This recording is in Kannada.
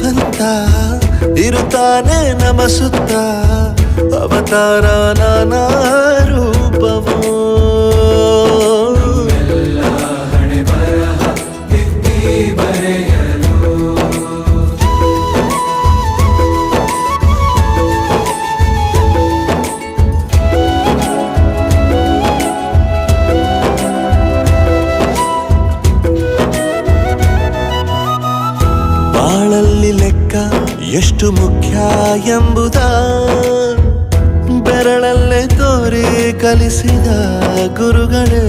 ಭಗವಂತ ಇರುತ್ತಾನೆ ನಮ ಸುತ್ತ ಅವತಾರ ನಾನಾ ರೂಪವೋ ಬಾಳಲ್ಲಿ ಲೆಕ್ಕ ಎಷ್ಟು ಮುಖ್ಯ ಎಂಬುದ ಬೆರಳಲ್ಲೇ ತೋರಿ ಕಲಿಸಿದ ಗುರುಗಳೇ